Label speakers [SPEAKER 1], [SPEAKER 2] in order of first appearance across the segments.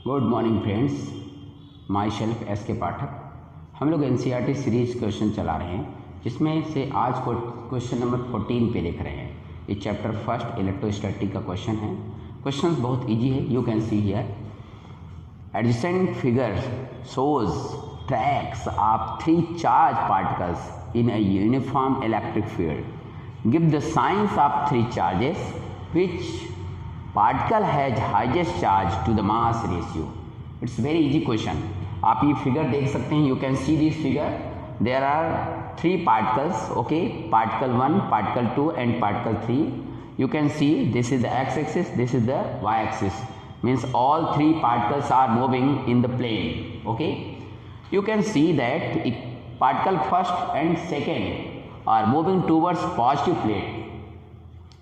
[SPEAKER 1] Good morning friends, my self S के पाठक। हम लोग एनसीईआरटी सीरीज क्वेश्चन चला रहे हैं, जिसमें से आज को क्वेश्चन नंबर 14 पे देख रहे हैं। ये चैप्टर फर्स्ट इलेक्ट्रोस्टैटिक का क्वेश्चन है। क्वेश्चन बहुत इजी है, you can see here. Adjacent figure shows tracks of 3 charge particles in a uniform electric field. Give the signs of 3 charges. Which particle has highest charge to the mass ratio? It's very easy question. आप ये figure देख सकते हैं, you can see this figure. There are 3 particles, okay? Particle 1, particle 2 and particle 3. You can see this is the x-axis, this is the y-axis. Means all 3 particles are moving in the plane, okay? You can see that particle first and second are moving towards positive plate,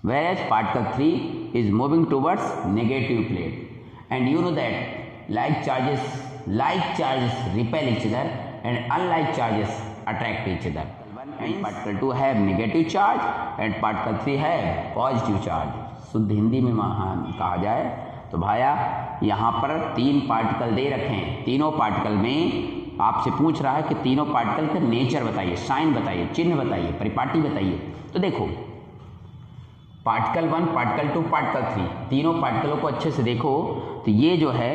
[SPEAKER 1] whereas particle 3 is moving towards negative plate. And you know that like charges repel each other and unlike charges attract each other. And particle 2 have negative charge and particle 3 have positive charge. शुद्ध हिंदी में कहा जाए तो भाया यहाँ पर 3 particle दे रखे हैं। तीनों पार्टिकल में आपसे पूछ रहा है कि तीनों पार्टिकल का नेचर बताइए, साइन बताइए, चिन्ह बताइए, परिपाटी बताइए। तो देखो, पार्टिकल 1, पार्टिकल 2, पार्टिकल 3, तीनों पार्टिकलों को अच्छे से देखो तो ये जो है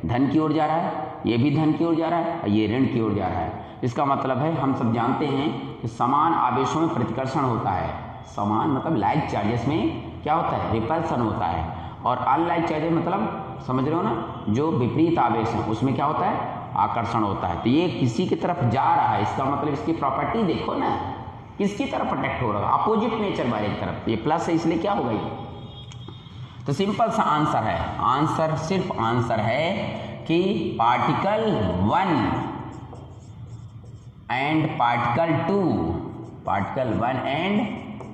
[SPEAKER 1] धन की ओर जा रहा है, ये भी धन की ओर जा रहा है और ये ऋण की ओर जा रहा है। इसका मतलब है, हम सब जानते हैं कि समान आवेशों में प्रतिकर्षण होता है। समान मतलब लाइक चार्जेस में क्या होता है, रिपल्सन होता है, और अनलाइक चार्जेस मतलब समझ रहे हो ना, जो विपरीत आवेश है उसमें क्या होता है, आकर्षण होता है। तो ये किसी की तरफ जा रहा है, इसका मतलब इसकी प्रॉपर्टी देखो ना, किसकी तरफ अट्रैक्ट हो रहा है, अपोजिट नेचर वाले की तरफ। ये प्लस है इसलिए क्या होगा ये। तो सिंपल सा आंसर है, सिर्फ आंसर है कि particle 1 and particle 2, particle 1 and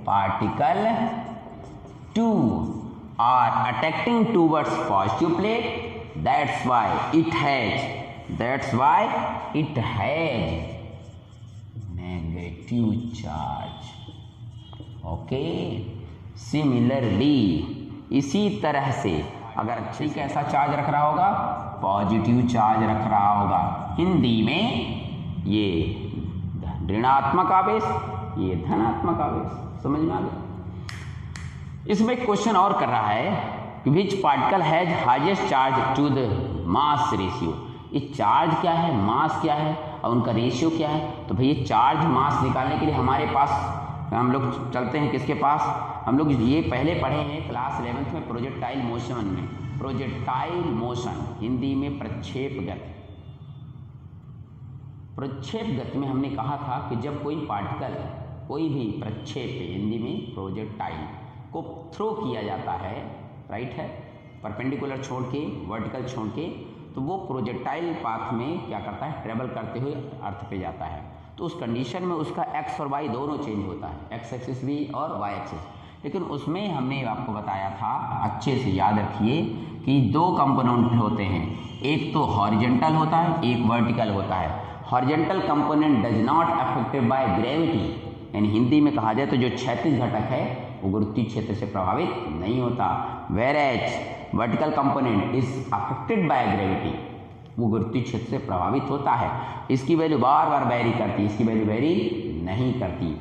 [SPEAKER 1] particle 2 are attracting towards positive plate. That's why it has negative charge. Okay. Similarly, इसी तरह से अगर अच्छी कैसा चार्ज रख रहा होगा, पॉजिटिव चार्ज रख रहा होगा। हिंदी में ये ऋणात्मक आवेश, ये धनात्मक आवेश। समझ में आ गया। इसमें क्वेश्चन और कर रहा है कि which particle has highest charge to the mass ratio. ये चार्ज क्या है, मास क्या है और उनका रेशियो क्या है। तो भैया चार्ज मास निकालने के लिए हमारे पास हम लोग चलते हैं किसके पास, हम लोग ये पहले पढ़े हैं क्लास 11th में प्रोजेक्टाइल मोशन में। प्रोजेक्टाइल मोशन हिंदी में प्रक्षेप गति। प्रक्षेप गति में हमने कहा था कि जब कोई पार्टिकल कोई भी प्रक्षेप, हिंदी में प्रोजेक्टाइल को थ्रो किया जाता है, राइट है, परपेंडिकुलर छोड़ के, वर्टिकल छोड़ के, तो वो प्रोजेक्टाइल पाथ में क्या करता है, ट्रेवल करते हुए अर्थ पे जाता है। तो उस कंडीशन में उसका एक्स और वाई दोनों चेंज होता है, एक्स एक्सिस भी और वाई एक्सिस। लेकिन उसमें हमने आपको बताया था, अच्छे से याद रखिए कि 2 कंपोनेंट होते हैं, एक तो हॉरिजेंटल होता है, एक वर्टिकल होता है। Horizontal component does not affected by gravity, यानी हिंदी में कहा जाए तो जो क्षैतिज घटक है वो गुरुत्वीय क्षेत्र से प्रभावित नहीं होता। Whereas vertical component is affected by gravity, वो गुरुत्वीय क्षेत्र से प्रभावित होता है। इसकी वैल्यू बार बार वेरी करती है, इसकी वैल्यू वेरी नहीं करती।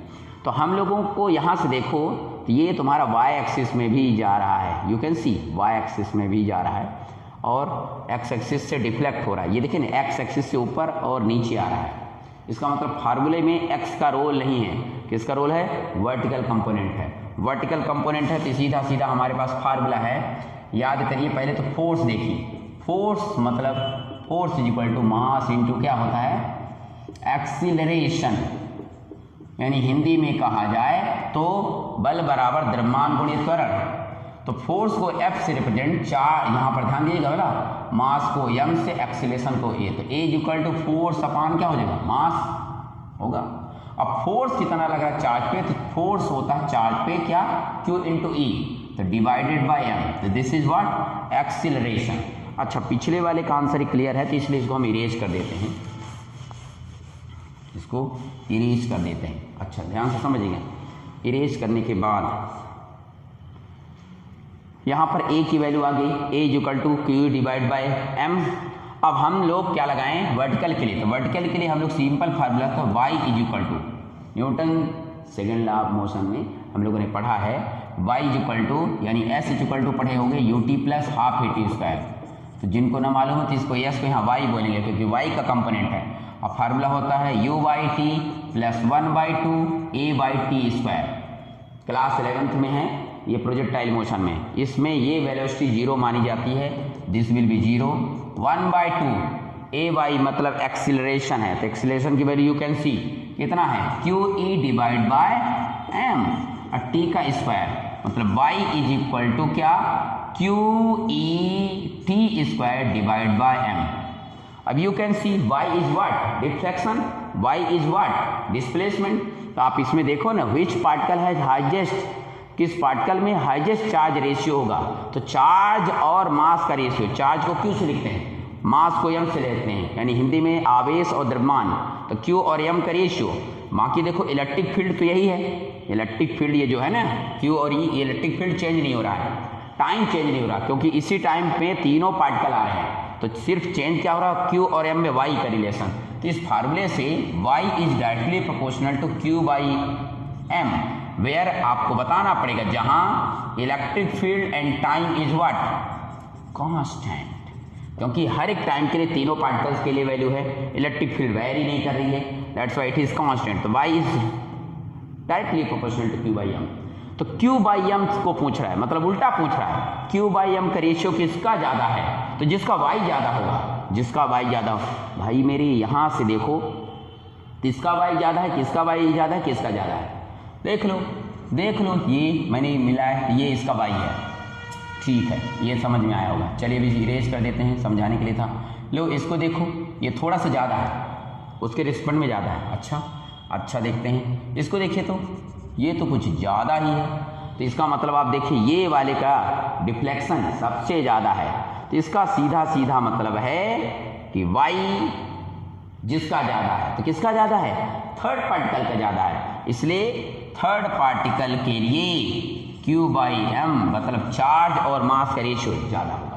[SPEAKER 1] तो हम लोगों को यहाँ से देखो तो ये तुम्हारा वाई एक्सिस में भी जा रहा है, you can see Y axis में भी जा रहा है और एक्स एक्सिस से डिफ्लेक्ट हो रहा है। ये देखिए ना, एक्स एक्सिस से ऊपर और नीचे आ रहा है। इसका मतलब फार्मूले में एक्स का रोल नहीं है, किसका रोल है, वर्टिकल कंपोनेंट है। वर्टिकल कंपोनेंट है तो सीधा सीधा हमारे पास फार्मूला है, याद करिए। पहले तो फोर्स देखिए, फोर्स मतलब force is equal to mass into क्या होता है, एक्सीलरेशन। यानी हिंदी में कहा जाए तो बल बराबर द्रव्यमान गुणित त्वरण। तो फोर्स को F से रिप्रेजेंट, यहाँ पर ध्यान दीजिएगा ना, मास को m से, एक्सीलरेशन को A, तो A is equal to force upon क्या हो जाएगा, मास होगा। अब फोर्स कितना लग रहा है चार्ज पे, तो फोर्स होता है चार्ज पे क्या, Q इंटू E, तो डिवाइडेड बाय m, तो दिस इज व्हाट, एक्सीलरेशन। अच्छा, पिछले वाले का आंसर क्लियर है तो इसलिए इसको हम इरेज कर देते हैं, इसको इरेज कर देते हैं। अच्छा ध्यान से समझिएगा, इरेज करने के बाद यहाँ पर a की वैल्यू आ गई, a equal to Q divide by m। अब हम लोग क्या लगाएं वर्टिकल के लिए, तो वर्टिकल के लिए हम लोग सिंपल फार्मूला था y is equal to Newton second law of motion में हम लोगों ने पढ़ा है y इज इक्वल टू यानी s इज इक्वल टू पढ़े होंगे ut plus half at square. तो जिनको ना मालूम हो तो इसको s को यहाँ y बोलेंगे क्योंकि y का कंपोनेंट है। अब फार्मूला होता है u by T plus 1/2 a by T square. Class 11th में है ये प्रोजेक्टाइल मोशन में, इसमें ये वेलोसिटी 0 मानी जाती है, this will be 0। 1/2 a by मतलब एक्सीलरेशन है, तो एक्सीलरेशन की वैल्यू यू कैन सी कितना है Q E divide by m और t का स्क्वायर मतलब y इज इक्वल टू क्या Q E T square divide by m। अब you can C y is what deflection, y is what displacement. तो आप इसमें देखो ना विच पार्टिकल है हाईएस्ट, किस पार्टिकल में हाईएस्ट चार्ज रेशियो होगा। तो चार्ज और मास का रेशियो, चार्ज को क्यू से लिखते हैं, मास को m से लिखते हैं, यानी हिंदी में आवेश और द्रव्यमान, तो q और m का रेशियो। बाकी देखो इलेक्ट्रिक फील्ड तो यही है, इलेक्ट्रिक फील्ड ये जो है ना q और e, इलेक्ट्रिक फील्ड चेंज नहीं हो रहा है, टाइम चेंज नहीं हो रहा क्योंकि इसी टाइम पे तीनों पार्टिकल आ रहे हैं। तो सिर्फ चेंज क्या हो रहा है q और m में y का रिलेशन। तो इस फार्मूले से y is directly proportional to q by m, where आपको बताना पड़ेगा जहां electric field and time is what constant, क्योंकि हर एक टाइम के लिए तीनों पार्टिकल्स के लिए वैल्यू है, इलेक्ट्रिक फील्ड वेरी नहीं कर रही है, that's why it is constant. तो y is directly proportional to q by m। तो q बाई m को पूछ रहा है, मतलब उल्टा पूछ रहा है q बाई m का रेशियो किसका ज्यादा है, तो जिसका y ज्यादा होगा, जिसका y ज्यादा हो। भाई मेरी यहाँ से देखो किसका y ज्यादा है, किसका y ज्यादा है, किसका ज्यादा है, देख लो देख लो, ये मैंने मिला है, ये इसका y है, ठीक है ये समझ में आया होगा। चलिए अभी इरेज कर देते हैं, समझाने के लिए था। लो इसको देखो ये थोड़ा सा ज़्यादा है, उसके रिस्पेक्ट में ज़्यादा है। अच्छा देखते हैं इसको, देखिए तो ये तो कुछ ज़्यादा ही है, तो इसका मतलब आप देखिए ये वाले का डिफ्लेक्शन सबसे ज़्यादा है, तो इसका सीधा सीधा मतलब है कि y जिसका ज़्यादा है, तो किसका ज़्यादा है थर्ड पार्टिकल का ज़्यादा है, इसलिए थर्ड पार्टिकल के लिए q बाई m मतलब चार्ज और मास का रेशियो ज़्यादा होगा।